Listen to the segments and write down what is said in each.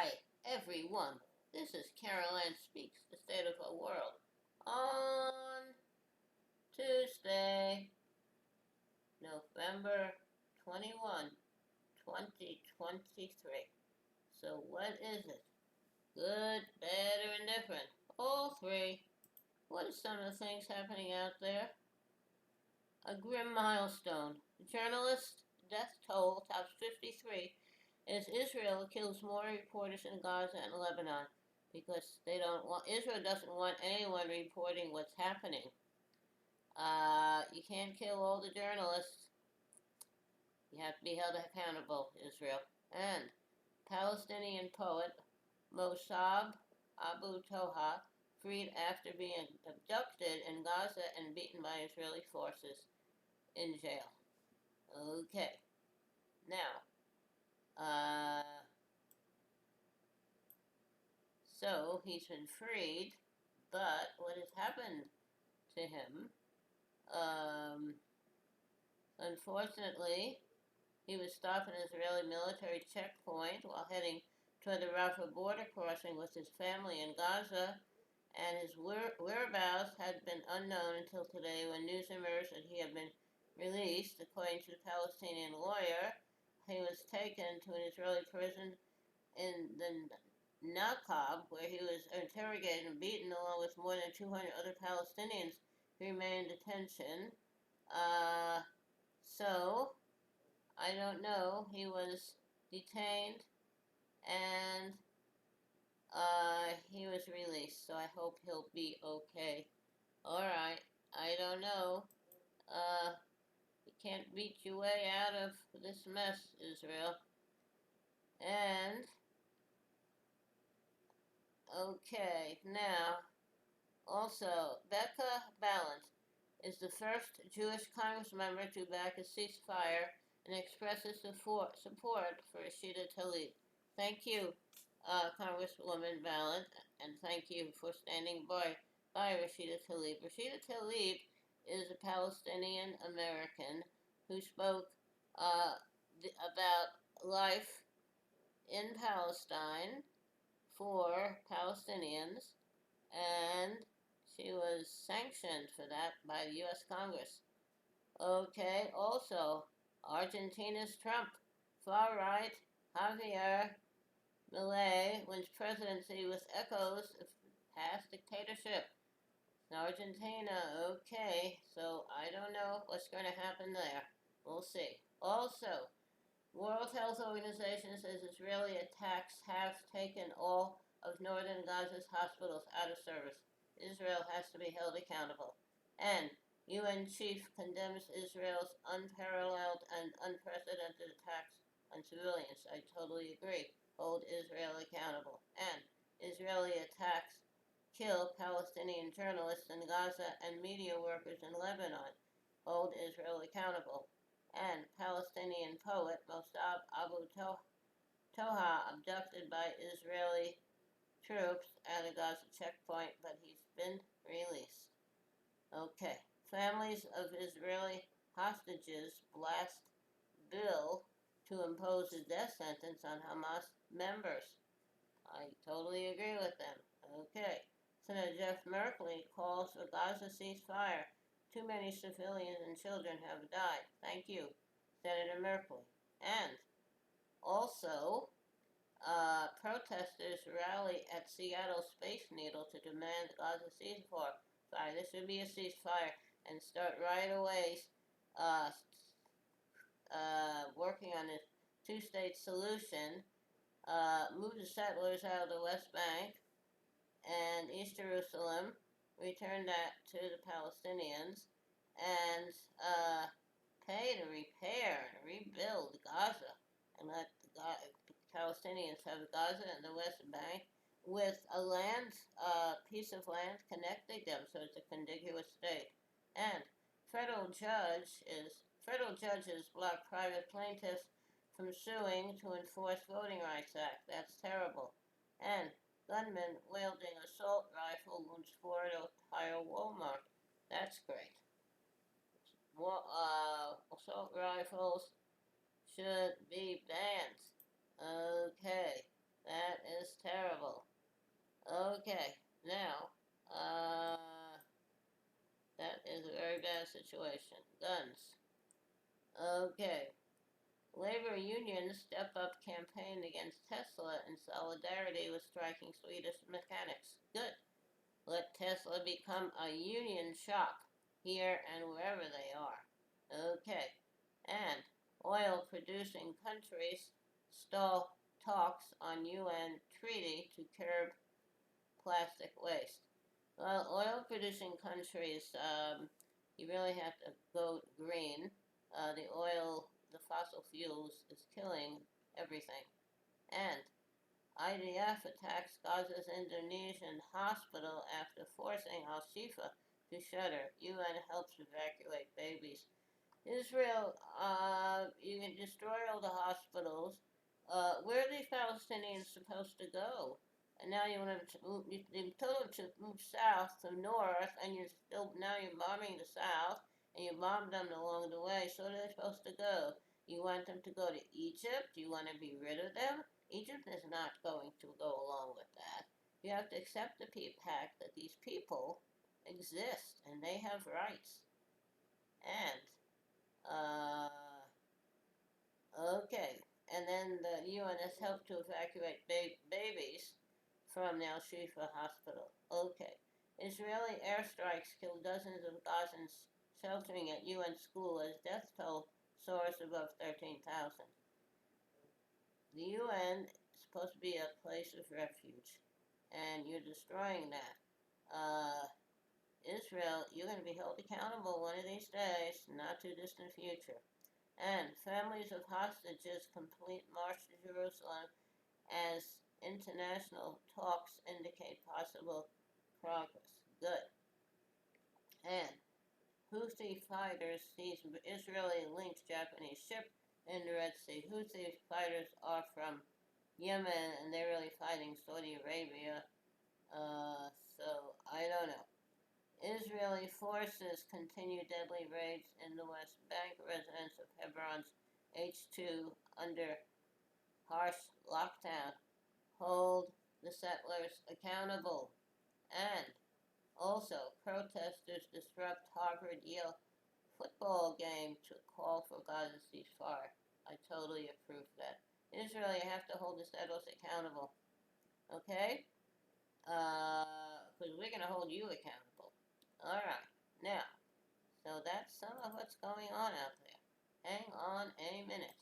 Hi, everyone. This is Caroline Speaks, the state of our world. On Tuesday, November 21, 2023. So, what is it? Good, bad, or indifferent? All three. What are some of the things happening out there? A grim milestone. The journalist death toll tops 53 as Israel kills more reporters in Gaza and Lebanon because Israel doesn't want anyone reporting what's happening. You can't kill all the journalists. You have to be held accountable, Israel. And Palestinian poet Mossab Abu Toha freed after being abducted in Gaza and beaten by Israeli forces in jail. Okay. Now, so he's been freed, but what has happened to him? Unfortunately, he was stopped at an Israeli military checkpoint while heading toward the Rafah border crossing with his family in Gaza, and his whereabouts had been unknown until today when news emerged that he had been released. According to the Palestinian lawyer, he was taken to an Israeli prison in the Naqab, where he was interrogated and beaten along with more than 200 other Palestinians who remain in detention. So, I don't know. He was detained and he was released, so I hope he'll be okay. Alright, I don't know. You can't beat your way out of this mess, Israel. And, okay, now, also, Becca Balint is the first Jewish Congress member to back a ceasefire and expresses support for Rashida Tlaib. Thank you, Congresswoman Balint, and thank you for standing by Rashida Tlaib. Rashida Tlaib is a Palestinian American who spoke about life in Palestine for Palestinians, and she was sanctioned for that by the U.S. Congress. Okay, also, Argentina's Trump, far right, Javier Milei wins presidency with echoes of past dictatorship. In Argentina, okay, so I don't know what's going to happen there. We'll see. Also, World Health Organization says Israeli attacks have taken all of northern Gaza's hospitals out of service. Israel has to be held accountable. And UN chief condemns Israel's unparalleled and unprecedented attacks on civilians. I totally agree. Hold Israel accountable. And Israeli attacks kill Palestinian journalists in Gaza and media workers in Lebanon. Hold Israel accountable. And Palestinian poet Mossab Abu Toha abducted by Israeli troops at a Gaza checkpoint, but he's been released. Okay. Families of Israeli hostages blast bill to impose a death sentence on Hamas members. I totally agree with them. Okay. Senator Jeff Merkley calls for Gaza ceasefire. Too many civilians and children have died. Thank you, Senator Merkley. And also, protesters rally at Seattle Space Needle to demand Gaza ceasefire. There should be a ceasefire and start right away working on a two-state solution. Move the settlers out of the West Bank and East Jerusalem, return that to the Palestinians, and pay to repair and rebuild Gaza, and let the Palestinians have Gaza and the West Bank with a piece of land connecting them, so it's a contiguous state. And federal judges block private plaintiffs from suing to enforce Voting Rights Act. That's terrible. And gunman wielding assault rifle wounds Florida Ohio Walmart. That's great. Assault rifles should be banned. Okay, that Okay, now, that is a very bad situation. Guns. Okay. Labor unions step up campaign against Tesla in solidarity with striking Swedish mechanics. Good. Let Tesla become a union shop here and wherever they are. Okay. And oil producing countries stall talks on UN treaty to curb plastic waste. Well, oil producing countries, you really have to go green. The fossil fuels is killing everything. And IDF attacks Gaza's Indonesian hospital after forcing Al Shifa to shutter. UN helps evacuate babies. Israel, you can destroy all the hospitals. Where are these Palestinians supposed to go? And now you want to move, you told them to move south to north, and now you're bombing the south, and you bombed them along the way. So where are they supposed to go? You want them to go to Egypt? You want to be rid of them? Egypt is not going to go along with that. You have to accept the fact that these people exist and they have rights. And okay. And then the UN has helped to evacuate babies from the Al Shifa hospital. Okay. Israeli airstrikes killed dozens of Gazans sheltering at UN school as death toll soars above 13,000. The UN is supposed to be a place of refuge, and you're destroying that. Israel, you're going to be held accountable one of these days, not too distant future. And families of hostages complete march to Jerusalem as international talks indicate possible progress. Good. And Houthi fighters seize Israeli-linked Japanese ship in the Red Sea. Houthi fighters are from Yemen, and they're really fighting Saudi Arabia. So I don't know. Israeli forces continue deadly raids in the West Bank. Residents of Hebron's H2 under harsh lockdown. Hold the settlers accountable. And also, protesters disrupt Harvard-Yale football game to call for Gaza ceasefire. I totally approve that. Israel, you have to hold the settlers accountable. Okay? Because we're going to hold you accountable. Alright, now, so that's some of what's going on out there. Hang on a minute.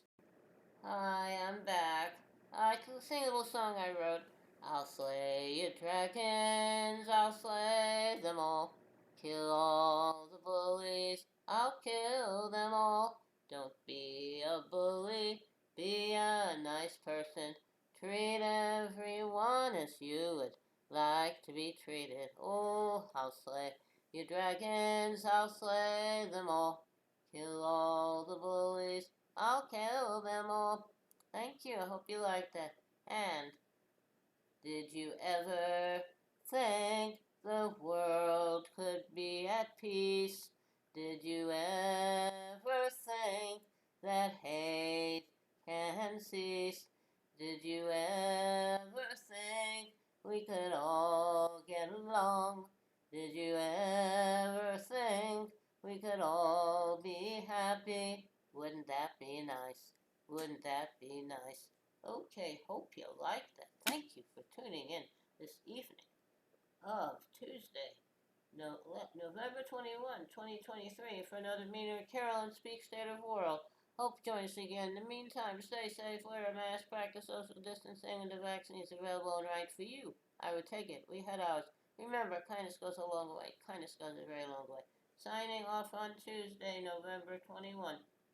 Hi, I'm back. I can sing a little song I wrote. I'll slay your dragons, I'll slay them all. Kill all the bullies, I'll kill them all. Don't be a bully, be a nice person. Treat everyone as you would like to be treated. Oh, I'll slay your dragons, I'll slay them all. Kill all the bullies, I'll kill them all. Thank you, I hope you liked that. And did you ever think the world could be at peace? Did you ever think that hate can cease? Did you ever think we could all get along? Did you ever think we could all be happy? Wouldn't that be nice? Wouldn't that be nice? Okay, hope you liked that. Thank you for tuning in this evening of Tuesday, November 21, 2023 for another Meaner Carolyn Speak State of World. Hope you join us again. In the meantime, stay safe, wear a mask, practice social distancing, and the vaccine is available and right for you. I would take it. We had ours. Remember, kindness goes a long way. Kindness goes a very long way. Signing off on Tuesday, November 21,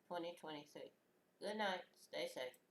2023. Good night. Stay safe.